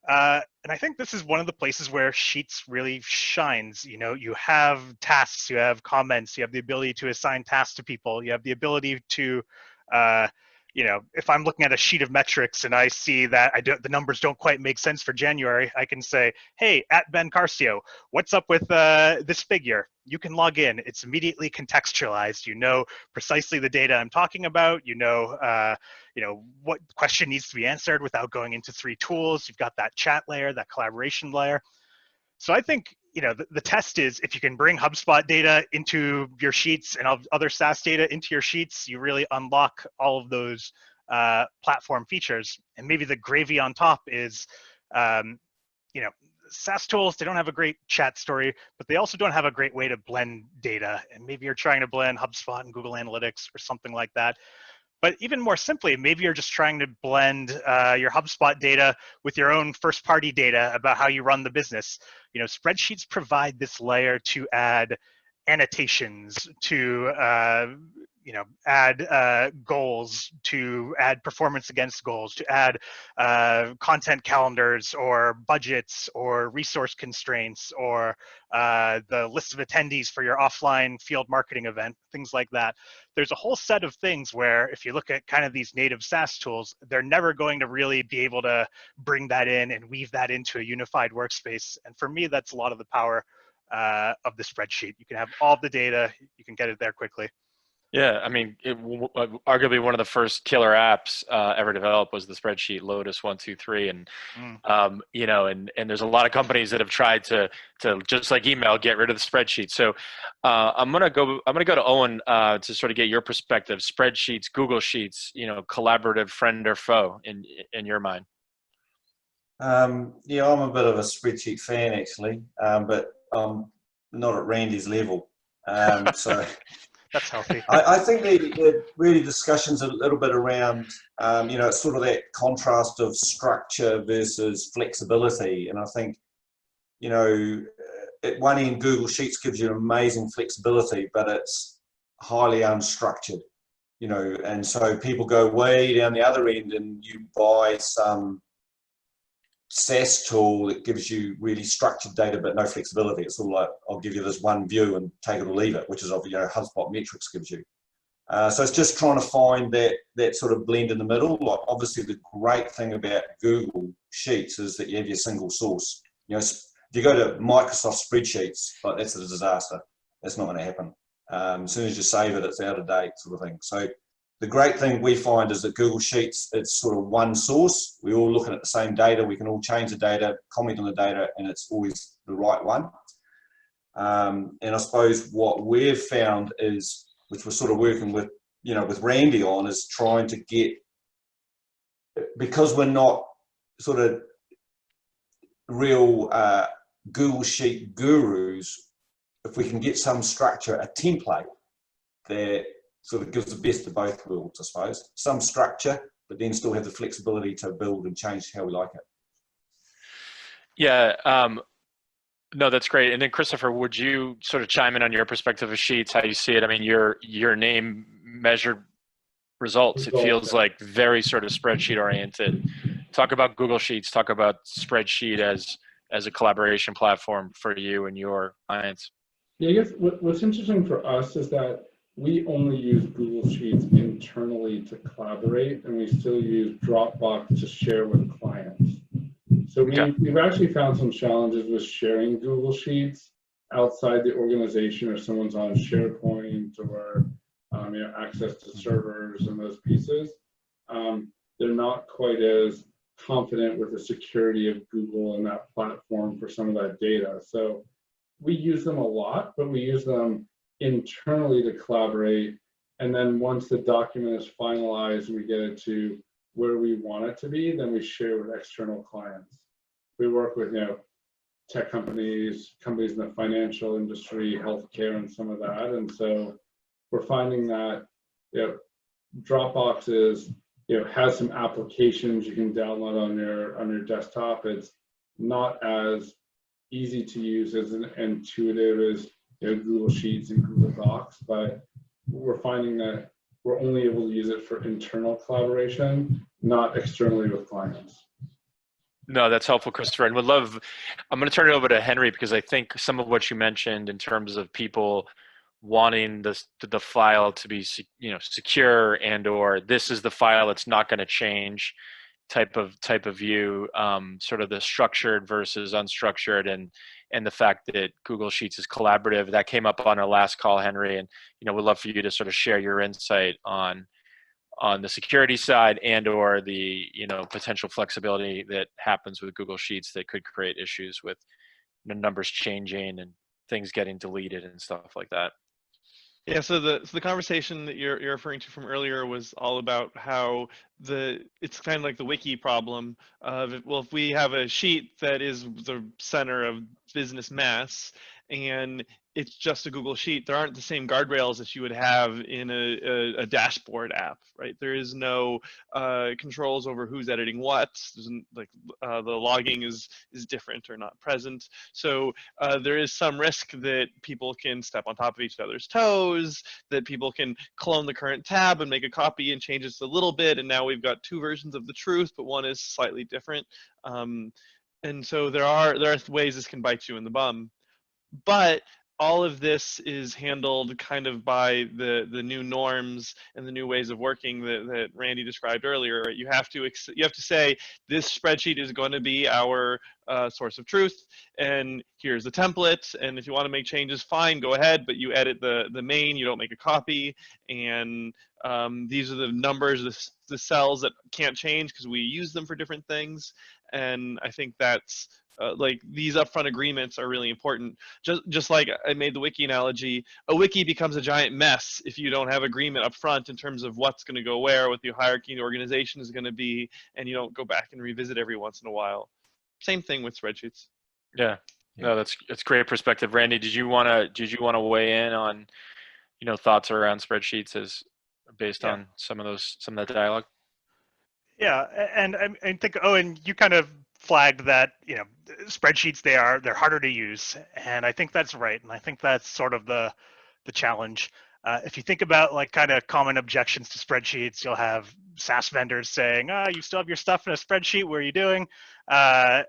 And I think this is one of the places where Sheets really shines. You have tasks, you have comments, you have the ability to assign tasks to people, you have the ability to, if I'm looking at a sheet of metrics and I see that the numbers don't quite make sense for January, I can say, hey, at Ben Carcio, what's up with this figure? You can log in. It's immediately contextualized. You know precisely the data I'm talking about. You know what question needs to be answered without going into 3 tools. You've got that chat layer, that collaboration layer. So I think the test is if you can bring HubSpot data into your Sheets and other SaaS data into your Sheets, you really unlock all of those platform features. And maybe the gravy on top is, SaaS tools, they don't have a great chat story, but they also don't have a great way to blend data. And maybe you're trying to blend HubSpot and Google Analytics or something like that. But even more simply, maybe you're just trying to blend your HubSpot data with your own first-party data about how you run the business. Spreadsheets provide this layer to add annotations, to add goals, to add performance against goals, to add content calendars or budgets or resource constraints or the list of attendees for your offline field marketing event, things like that. There's a whole set of things where if you look at kind of these native SaaS tools, they're never going to really be able to bring that in and weave that into a unified workspace. And for me, that's a lot of the power of the spreadsheet. You can have all the data, you can get it there quickly. Yeah, I mean, arguably one of the first killer apps ever developed was the spreadsheet, Lotus 123, and and there's a lot of companies that have tried to just like email, get rid of the spreadsheet. So I'm gonna go to Owen to sort of get your perspective. Spreadsheets, Google Sheets, collaborative friend or foe in your mind? Yeah, I'm a bit of a spreadsheet fan actually, but not at Randy's level. So. That's healthy. I think the really discussion's a little bit around, it's sort of that contrast of structure versus flexibility. And I think, at one end, Google Sheets gives you amazing flexibility, but it's highly unstructured, and so people go way down the other end and you buy some SaaS tool that gives you really structured data but no flexibility. It's sort of like, I'll give you this one view and take it or leave it, which is HubSpot metrics gives you. So it's just trying to find that sort of blend in the middle. Like obviously the great thing about Google Sheets is that you have your single source. If you go to Microsoft spreadsheets, like that's a disaster. That's not going to happen. As soon as you save it, it's out of date sort of thing. So the great thing we find is that Google Sheets, it's sort of one source. We're all looking at the same data. We can all change the data, comment on the data, and it's always the right one. And I suppose what we've found is, which we're sort of working with, with Randy on, is trying to get because we're not sort of real Google Sheet gurus, if we can get some structure, a template that sort of gives the best of both worlds, I suppose. Some structure, but then still have the flexibility to build and change how we like it. Yeah, no, that's great. And then Christopher, would you sort of chime in on your perspective of Sheets, how you see it? I mean, your name measured results. It feels like very sort of spreadsheet oriented. Talk about Google Sheets, talk about spreadsheet as a collaboration platform for you and your clients. Yeah, I guess what's interesting for us is that we only use Google Sheets internally to collaborate, and we still use Dropbox to share with clients. So we've actually found some challenges with sharing Google Sheets outside the organization, or someone's on SharePoint or access to servers and those pieces. They're not quite as confident with the security of Google and that platform for some of that data. So we use them a lot, but we use them internally to collaborate. And then once the document is finalized, we get it to where we want it to be, then we share with external clients. We work with tech companies in the financial industry, healthcare, and some of that. And so we're finding that Dropbox is has some applications you can download on your desktop. It's not as easy to use, as intuitive as Google Sheets and Google Docs, but we're finding that we're only able to use it for internal collaboration, not externally with clients. No, that's helpful, Christopher. And I'm going to turn it over to Henry, because I think some of what you mentioned in terms of people wanting the file to be secure, and or this is the file, it's not going to change type of view, sort of the structured versus unstructured, and the fact that Google Sheets is collaborative. That came up on our last call, Henry, and we'd love for you to sort of share your insight on the security side, and or the potential flexibility that happens with Google Sheets that could create issues with the numbers changing and things getting deleted and stuff like that. Yeah, so the conversation that you're referring to from earlier was all about how it's kind of like the wiki problem of, well, if we have a sheet that is the center of business mass and it's just a Google Sheet, there aren't the same guardrails that you would have in a dashboard app, right? There is no controls over who's editing what. There's the logging is different or not present. So there is some risk that people can step on top of each other's toes, that people can clone the current tab and make a copy and change it a little bit, and now we've got two versions of the truth, but one is slightly different. And so there are ways this can bite you in the bum. But all of this is handled kind of by the new norms and the new ways of working that Randy described earlier. Right? You have to say, this spreadsheet is going to be our source of truth, and here's the template. And if you want to make changes, fine, go ahead. But you edit the main. You don't make a copy. And these are the numbers, the cells that can't change because we use them for different things. And I think that's like these upfront agreements are really important. Just like I made the wiki analogy, a wiki becomes a giant mess if you don't have agreement up front in terms of what's going to go where, what the hierarchy of the organization is going to be, and you don't go back and revisit every once in a while. Same thing with spreadsheets. Yeah, no, that's great perspective. Randy, did you want to weigh in on thoughts around spreadsheets as based on some of that dialogue? Yeah, and I think, Owen, you kind of flagged that spreadsheets, they're harder to use, and I think that's right, and I think that's sort of the challenge. If you think about like kind of common objections to spreadsheets, you'll have SaaS vendors saying, you still have your stuff in a spreadsheet, what are you doing? And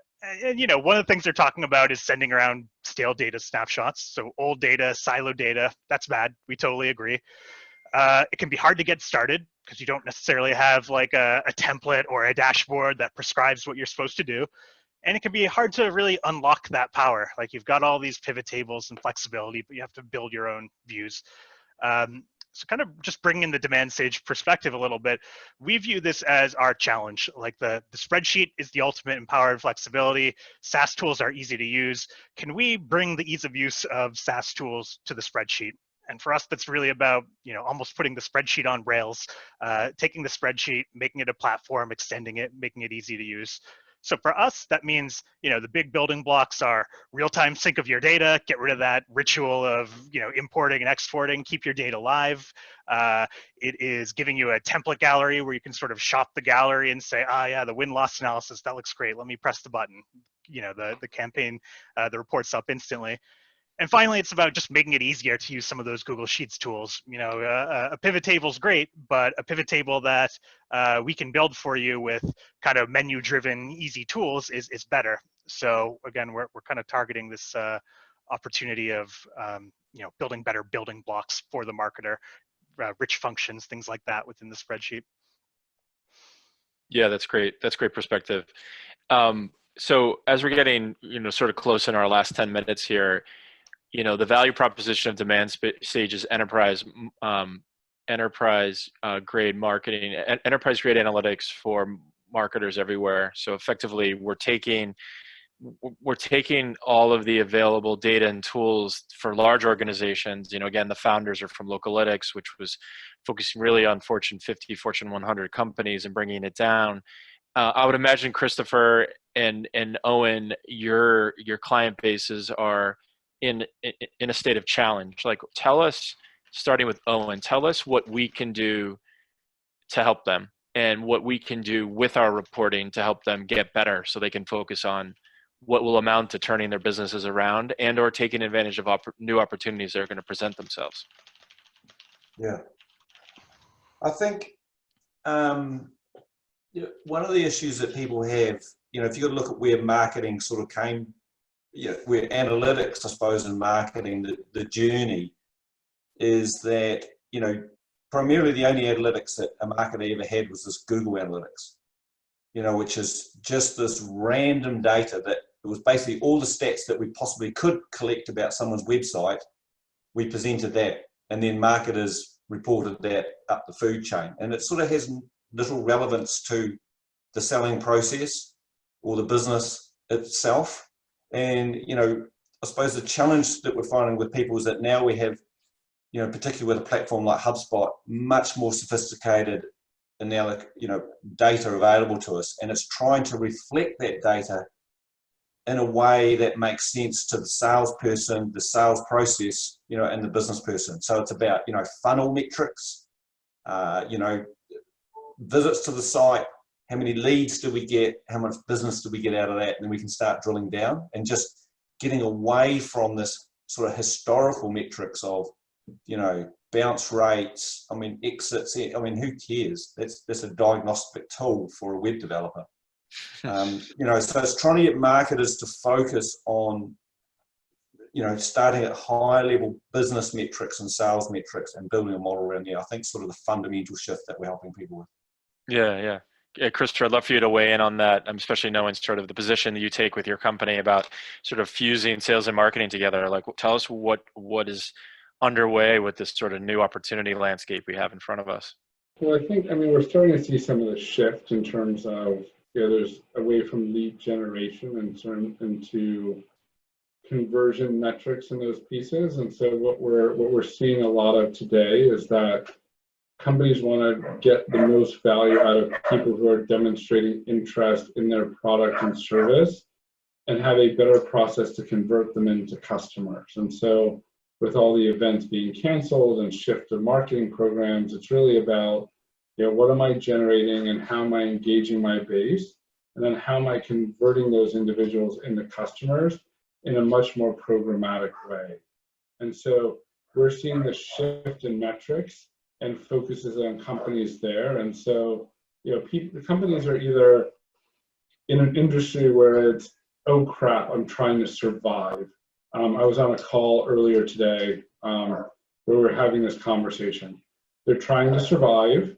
one of the things they're talking about is sending around stale data snapshots. So old data, silo data, that's bad. We totally agree. It can be hard to get started because you don't necessarily have like a template or a dashboard that prescribes what you're supposed to do. And it can be hard to really unlock that power. Like you've got all these pivot tables and flexibility, but you have to build your own views. So kind of just bringing in the demand stage perspective a little bit, we view this as our challenge. Like the spreadsheet is the ultimate empowered flexibility. SaaS tools are easy to use. Can we bring the ease of use of SaaS tools to the spreadsheet? And for us, that's really about, almost putting the spreadsheet on rails, taking the spreadsheet, making it a platform, extending it, making it easy to use. So for us, that means, the big building blocks are real-time sync of your data, get rid of that ritual of, importing and exporting, keep your data live. It is giving you a template gallery where you can sort of shop the gallery and say, yeah, the win-loss analysis, that looks great. Let me press the button. The campaign, the report's up instantly. And finally, it's about just making it easier to use some of those Google Sheets tools. A pivot table is great, but a pivot table that we can build for you with kind of menu-driven, easy tools is better. So again, we're kind of targeting this opportunity of building better building blocks for the marketer, rich functions, things like that within the spreadsheet. Yeah, that's great. That's great perspective. So as we're getting sort of close in our last 10 minutes here, the value proposition of DemandSage is enterprise grade marketing, enterprise grade analytics for marketers everywhere. So effectively, we're taking all of the available data and tools for large organizations. Again, the founders are from Localytics, which was focusing really on Fortune 50, Fortune 100 companies and bringing it down. I would imagine, Christopher and Owen, your client bases are in a state of challenge. Like, tell us, starting with Owen, tell us what we can do to help them and what we can do with our reporting to help them get better so they can focus on what will amount to turning their businesses around and or taking advantage of new opportunities that are going to present themselves. Yeah. I think one of the issues that people have, if you look at where marketing sort of came, where analytics, I suppose, and marketing, the journey is that, primarily the only analytics that a marketer ever had was this Google Analytics, which is just this random data that it was basically all the stats that we possibly could collect about someone's website. We presented that, and then marketers reported that up the food chain. And it sort of has little relevance to the selling process or the business itself. And, I suppose the challenge that we're finding with people is that now we have, particularly with a platform like HubSpot, much more sophisticated data available to us. And it's trying to reflect that data in a way that makes sense to the salesperson, the sales process, and the business person. So it's about, funnel metrics, visits to the site, how many leads do we get, how much business do we get out of that, and then we can start drilling down and just getting away from this sort of historical metrics of, bounce rates, exits. Who cares? That's a diagnostic tool for a web developer. So it's trying to get marketers to focus on, starting at high level business metrics and sales metrics and building a model around there. I think sort of the fundamental shift that we're helping people with. Yeah, Christopher, I'd love for you to weigh in on that, especially knowing sort of the position that you take with your company about sort of fusing sales and marketing together. Like, tell us what is underway with this sort of new opportunity landscape we have in front of us. Well, I think, we're starting to see some of the shift in terms of, there's away from lead generation and into conversion metrics in those pieces. And so what we're seeing a lot of today is that companies want to get the most value out of people who are demonstrating interest in their product and service and have a better process to convert them into customers. And so with all the events being canceled and shift of marketing programs, it's really about, what am I generating and how am I engaging my base? And then how am I converting those individuals into customers in a much more programmatic way? And so we're seeing the shift in metrics and focuses on companies there. And so, the companies are either in an industry where it's, oh crap, I'm trying to survive. I was on a call earlier today where we were having this conversation. They're trying to survive.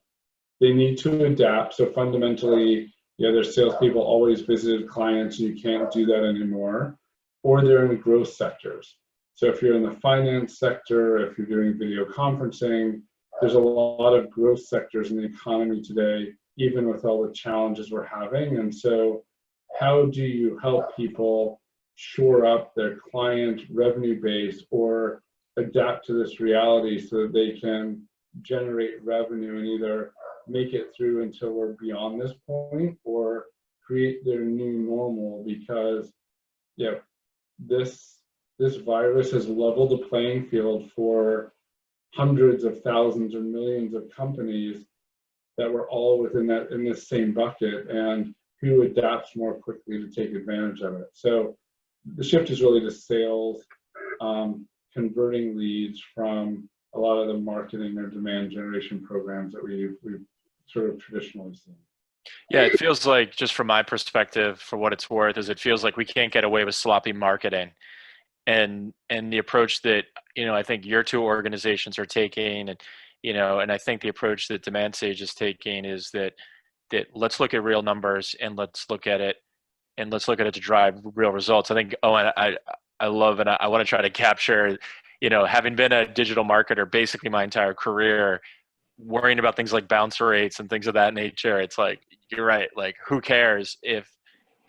They need to adapt. So fundamentally, their salespeople always visited clients and you can't do that anymore. Or they're in growth sectors. So if you're in the finance sector, if you're doing video conferencing, there's a lot of growth sectors in the economy today, even with all the challenges we're having. And so how do you help people shore up their client revenue base or adapt to this reality so that they can generate revenue and either make it through until we're beyond this point or create their new normal, because this virus has leveled the playing field for hundreds of thousands or millions of companies that were all within this same bucket, and who adapts more quickly to take advantage of it. So the shift is really to sales, converting leads from a lot of the marketing or demand generation programs that we've sort of traditionally seen. Yeah, it feels like, just from my perspective, for what it's worth, is it feels like we can't get away with sloppy marketing. And the approach that, I think your two organizations are taking, and, and I think the approach that Demand Sage is taking is that let's look at real numbers, and let's look at it to drive real results. I think, Owen, I love, and I want to try to capture, having been a digital marketer basically my entire career, worrying about things like bounce rates and things of that nature. It's like, you're right. Like, who cares if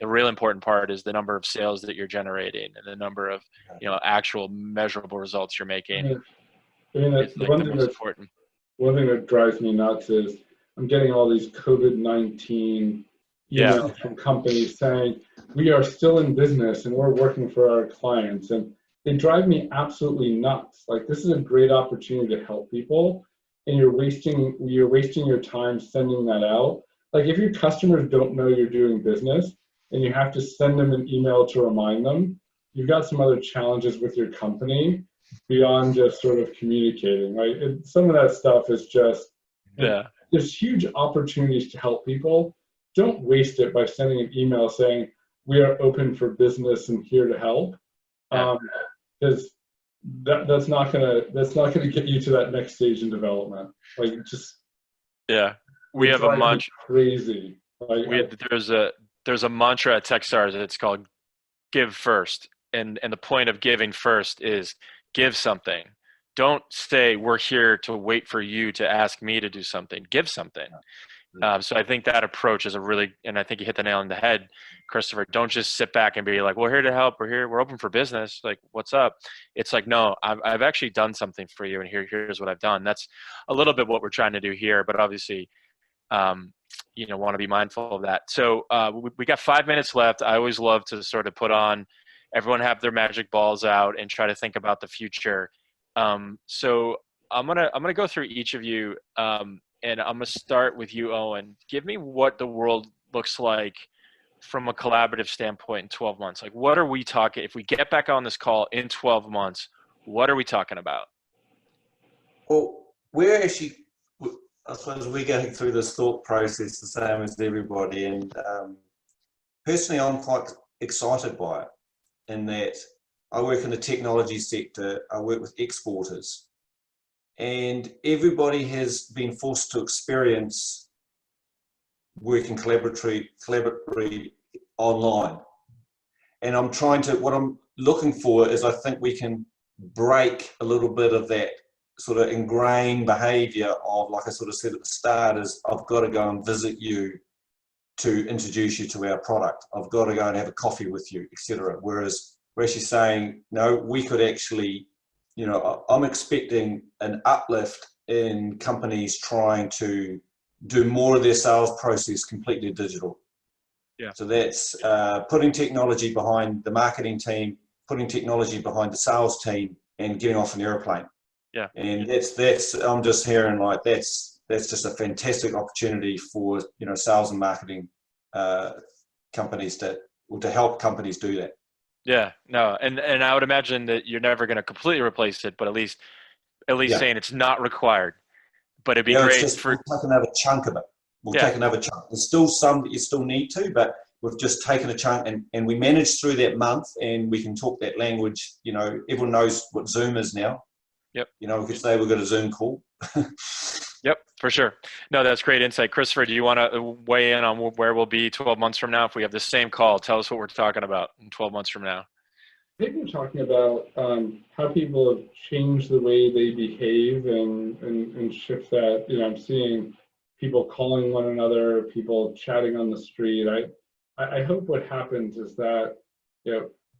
the real important part is the number of sales that you're generating and the number of, actual measurable results you're making. It's like the most important. One thing that drives me nuts is I'm getting all these COVID-19 emails from companies saying, we are still in business and we're working for our clients. And they drive me absolutely nuts. Like, this is a great opportunity to help people, and you're wasting your time sending that out. Like, if your customers don't know you're doing business and you have to send them an email to remind them, you've got some other challenges with your company beyond just sort of communicating, right? Some of that stuff is just, there's huge opportunities to help people. Don't waste it by sending an email saying, we are open for business and here to help. Because that's not gonna get you to that next stage in development. Like, just we have a mantra. Crazy. Like, there's a mantra at Techstars. It's called give first, and the point of giving first is give something. Don't say we're here to wait for you to ask me to do something. Give something. So I think that approach is and I think you hit the nail on the head, Christopher. Don't just sit back and be like, we're here to help. We're open for business. Like, what's up? It's like, no, I've actually done something for you, and here's what I've done. That's a little bit what we're trying to do here, but obviously, want to be mindful of that. So we got 5 minutes left. I always love to sort of everyone have their magic balls out and try to think about the future. So I'm gonna go through each of you. And I'm going to start with you, Owen. Give me what the world looks like from a collaborative standpoint in 12 months. Like, what are we talking? If we get back on this call in 12 months, what are we talking about? Well, I suppose we're going through this thought process the same as everybody. And personally, I'm quite excited by it, in that I work in the technology sector. I work with exporters. And everybody has been forced to experience working collaboratively online. And what I'm looking for is, I think we can break a little bit of that sort of ingrained behavior of, like I sort of said at the start, is I've got to go and visit you to introduce you to our product. I've got to go and have a coffee with you, etc. Whereas we're actually saying, no, we could actually, I'm expecting an uplift in companies trying to do more of their sales process completely digital. So that's putting technology behind the marketing team, putting technology behind the sales team, and getting off an airplane. And that's I'm just hearing, like, that's just a fantastic opportunity for sales and marketing companies to help companies do that. Yeah, no, and I would imagine that you're never going to completely replace it, but at least saying it's not required. But it'd be great we'll take another chunk of it. We'll take another chunk. There's still some that you still need to, but we've just taken a chunk, and we managed through that month, and we can talk that language. Everyone knows what Zoom is now. We could say we've got a Zoom call. Yep, for sure. No, that's great insight. Christopher, do you want to weigh in on where we'll be 12 months from now? If we have the same call, tell us what we're talking about in 12 months from now. I think we're talking about how people have changed the way they behave and shift that. I'm seeing people calling one another, people chatting on the street. I hope what happens is that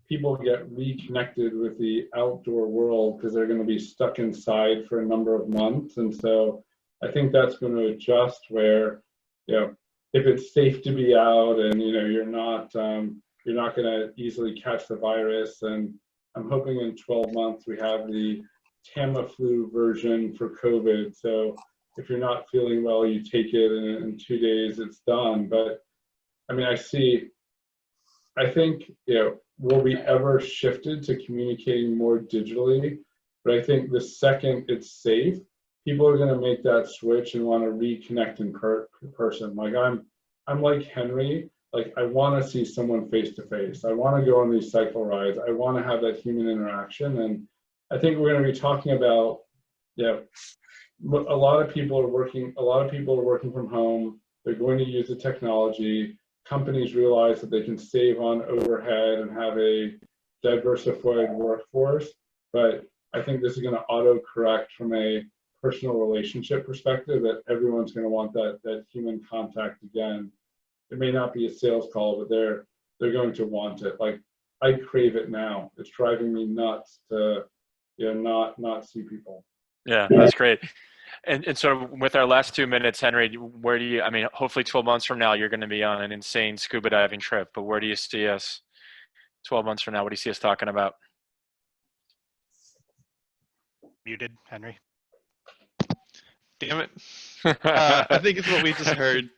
people get reconnected with the outdoor world because they're going to be stuck inside for a number of months. And so I think that's going to adjust where, you know, if it's safe to be out and, you know, you're not going to easily catch the virus. And I'm hoping in 12 months we have the Tamiflu version for COVID. So if you're not feeling well, you take it and in 2 days it's done. But I mean, I think, you know, will we ever shifted to communicating more digitally? But I think the second it's safe, people are going to make that switch and want to reconnect in person. Like I'm like Henry, like I want to see someone face to face. I want to go on these cycle rides. I want to have that human interaction. And I think we're going to be talking about, yeah, a lot of people are working from home. They're going to use the technology. Companies realize that they can save on overhead and have a diversified workforce. But I think this is going to auto-correct from a personal relationship perspective, that everyone's going to want that human contact again. It may not be a sales call, but they're going to want it. Like I crave it now. It's driving me nuts to, you know, not see people. Yeah, that's great. And so with our last 2 minutes, Henry, where do you, I mean, hopefully 12 months from now, you're going to be on an insane scuba diving trip, but where do you see us 12 months from now? What do you see us talking about? Muted, Henry. Damn it. I think it's what we just heard.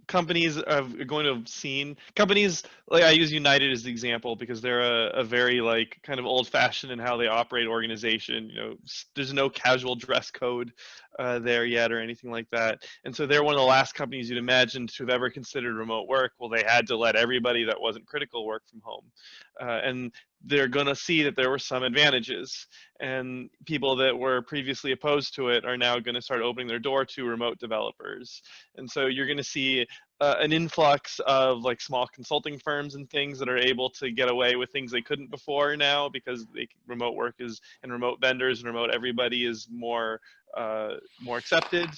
Companies are going to have seen companies, like I use United as the example because they're a very like kind of old fashioned in how they operate organization. You know, there's no casual dress code there yet or anything like that. And so they're one of the last companies you'd imagine to have ever considered remote work. Well, they had to let everybody that wasn't critical work from home. And they're going to see that there were some advantages, and people that were previously opposed to it are now going to start opening their door to remote developers. And so you're going to see an influx of like small consulting firms and things that are able to get away with things they couldn't before now, because remote work is, and remote vendors and remote everybody is more accepted.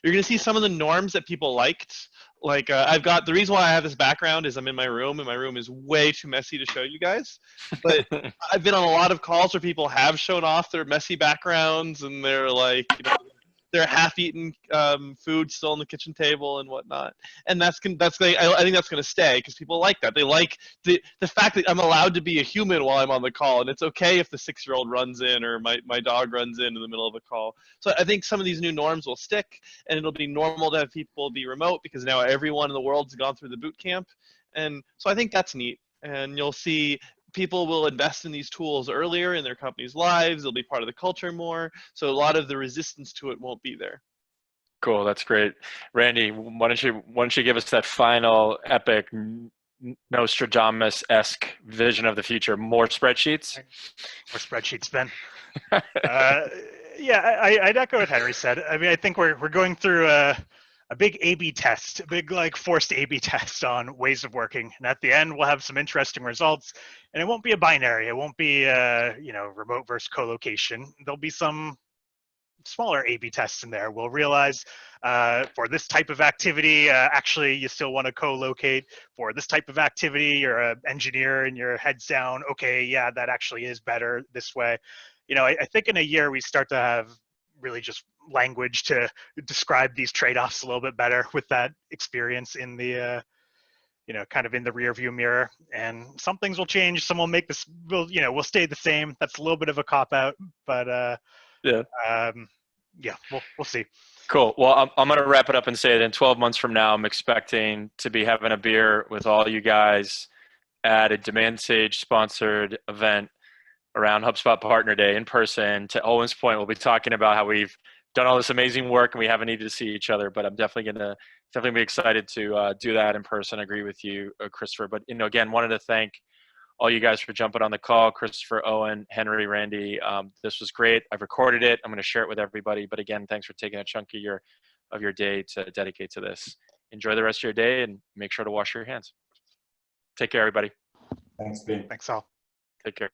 You're going to see some of the norms that people liked. Like the reason why I have this background is I'm in my room, and my room is way too messy to show you guys. But I've been on a lot of calls where people have shown off their messy backgrounds, and they're like, you know, they're half-eaten food still on the kitchen table and whatnot. And I think that's going to stay because people like that. They like the fact that I'm allowed to be a human while I'm on the call, and it's okay if the 6-year-old runs in or my dog runs in the middle of a call. So I think some of these new norms will stick, and it'll be normal to have people be remote because now everyone in the world's gone through the boot camp. And so I think that's neat. And you'll see people will invest in these tools earlier in their company's lives. They'll be part of the culture more. So a lot of the resistance to it won't be there. Cool. That's great. Randy, why don't you give us that final epic Nostradamus-esque vision of the future? More spreadsheets? More spreadsheets, Ben. Yeah, I'd echo what Henry said. I mean, I think we're going through a big A/B test, a big like forced A/B test on ways of working, and at the end we'll have some interesting results. And it won't be a binary. It won't be you know, remote versus co-location. There'll be some smaller A/B tests in there. We'll realize for this type of activity, actually you still want to co-locate. For this type of activity, you're an engineer and your head's down. Okay, yeah, that actually is better this way. You know, I think in a year we start to have really just language to describe these trade-offs a little bit better with that experience in the you know, kind of in the rear view mirror. And some things will change. Some will make this, we'll stay the same. That's a little bit of a cop out, but yeah, we'll see. Cool. Well, I'm going to wrap it up and say that in 12 months from now, I'm expecting to be having a beer with all you guys at a Demand Sage sponsored event around HubSpot Partner Day in person. To Owen's point, we'll be talking about how we've done all this amazing work and we haven't needed to see each other, but I'm definitely be excited to do that in person. I agree with you, Christopher. But, you know, again, wanted to thank all you guys for jumping on the call. Christopher, Owen, Henry, Randy, this was great. I've recorded it. I'm going to share it with everybody. But again, thanks for taking a chunk of your day to dedicate to this. Enjoy the rest of your day and make sure to wash your hands. Take care, everybody. Thanks, Ben. Thanks all. Take care.